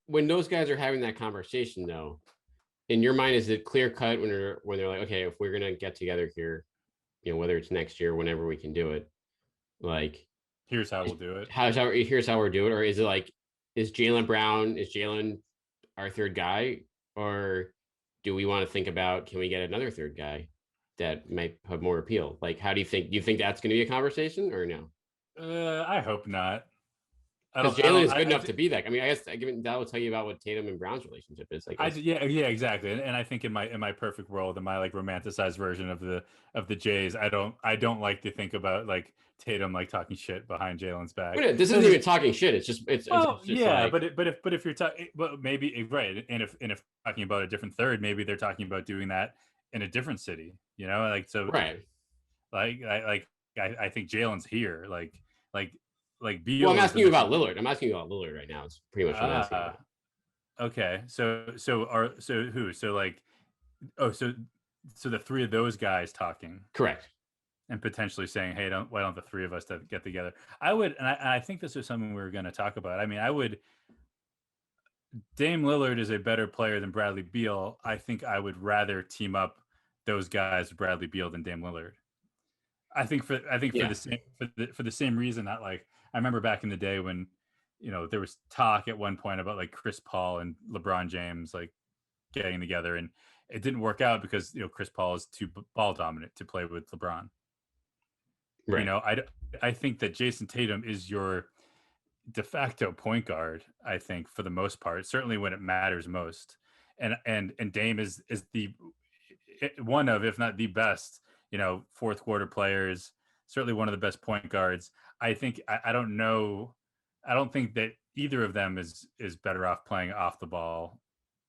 when those guys are having that conversation, though, in your mind, is it clear cut when they're like, okay, if we're gonna get together here, whether it's next year, whenever we can do it, like Here's how we'll do it. here's how we're doing, or is it like, is Jalen our third guy, or do we want to think about, can we get another third guy that might have more appeal? Like, how do you think? Do you think that's going to be a conversation or no? I hope not. Because Jalen is good enough to be that. I mean, I guess that will tell you about what Tatum and Brown's relationship is. I guess. Yeah, exactly. And I think in my perfect world, in my like romanticized version of the Jays, I don't like to think about like Tatum like talking shit behind Jalen's back. This isn't even talking shit. It's just yeah. Like, but if you're talking, well, maybe right. And if talking about a different third, maybe they're talking about doing that in a different city. Like so. Right. I think Jalen's here. Like Beal. Well, I'm asking you about Lillard. I'm asking you about Lillard right now. It's pretty much what I'm asking about. Okay. So who? So like, so the three of those guys talking. Correct. And potentially saying, hey, why don't the three of us get together? I would, and I think this is something we were going to talk about. I mean, Dame Lillard is a better player than Bradley Beal. I think I would rather team up those guys, Bradley Beal, than Dame Lillard. For the same reason that, like, I remember back in the day when, there was talk at one point about like Chris Paul and LeBron James like getting together, and it didn't work out because Chris Paul is too ball dominant to play with LeBron. Right. I think that Jayson Tatum is your de facto point guard. I think for the most part, certainly when it matters most, and Dame is the one of, if not the best, fourth quarter players, certainly one of the best point guards. I think, I don't know. I don't think that either of them is better off playing off the ball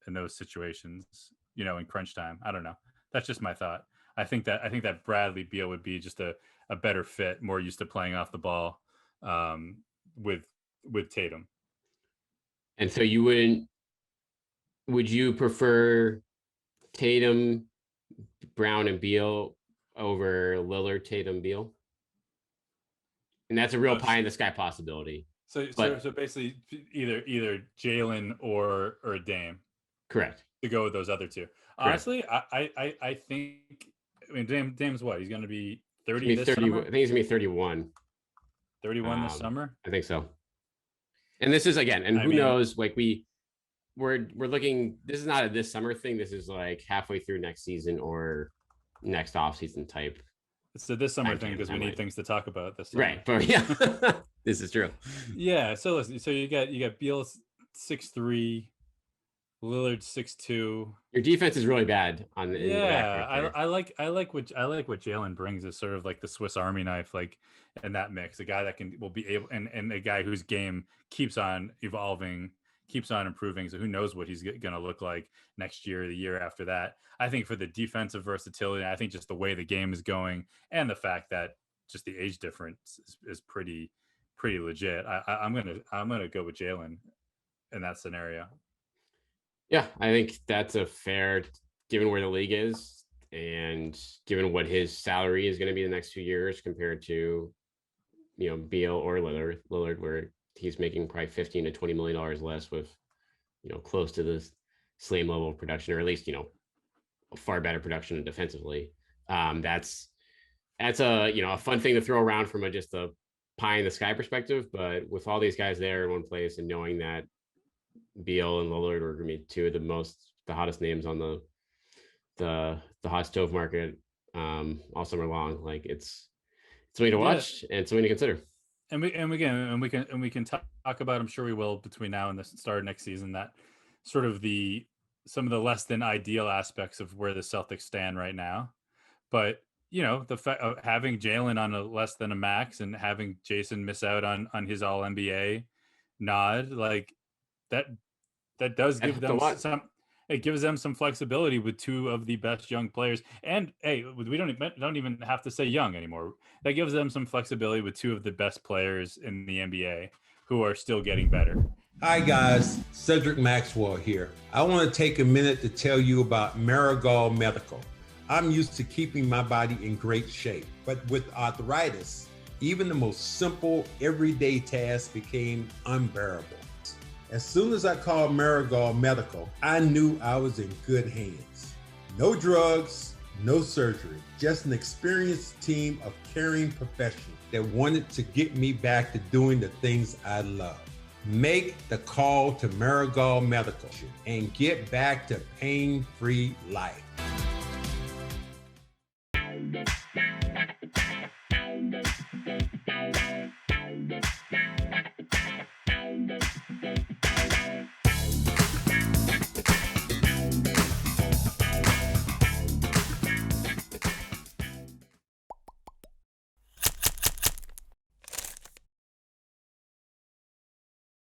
in those situations, in crunch time. I don't know. That's just my thought. I think that Bradley Beal would be just a better fit, more used to playing off the ball with Tatum. And so would you prefer Tatum, Brown, and Beal over Lillard, Tatum, Beal? And that's a real pie in the sky possibility. So basically either Jalen or Dame. Correct. To go with those other two. Correct. Honestly, I think, Dame's what? He's going to be 30 this summer? I think he's going to be 31. 31 this summer? I think so. And this is, again, and who knows, like we're looking, this is not a this summer thing. This is like halfway through next season or next offseason type. It's this summer thing because we need things to talk about this summer. Right. But yeah, this is true. Yeah. So listen, so you got Beal 6'3", Lillard 6'2". Your defense is really bad on the I like what Jalen brings is sort of like the Swiss Army knife, like in that mix, a guy that will be able, and a guy whose game keeps on evolving, keeps on improving. So who knows what he's going to look like next year, the year after that. I think for the defensive versatility, I think just the way the game is going and the fact that just the age difference is pretty legit. I'm gonna go with Jalen in that scenario. Yeah, I think that's a fair, given where the league is and given what his salary is going to be the next 2 years compared to, Beal or Lillard, where he's making probably $15 to $20 million less with, close to the same level of production, or at least, far better production defensively. That's a fun thing to throw around from just a pie in the sky perspective. But with all these guys there in one place and knowing that Beal and Lillard are going to be two of the hottest names on the hot stove market all summer long. Like it's something to watch and something to consider. And we can talk about, I'm sure we will, between now and the start of next season, that sort of some of the less than ideal aspects of where the Celtics stand right now. But the fact of having Jalen on a less than a max and having Jayson miss out on his All NBA nod, like that does give them some. It gives them some flexibility with two of the best young players. And hey, we don't even have to say young anymore. That gives them some flexibility with two of the best players in the NBA who are still getting better. Hi guys, Cedric Maxwell here. I want to take a minute to tell you about Marigold Medical. I'm used to keeping my body in great shape, but with arthritis, even the most simple everyday tasks became unbearable. As soon as I called Marigold Medical, I knew I was in good hands. No drugs, no surgery, just an experienced team of caring professionals that wanted to get me back to doing the things I love. Make the call to Marigold Medical and get back to pain-free life.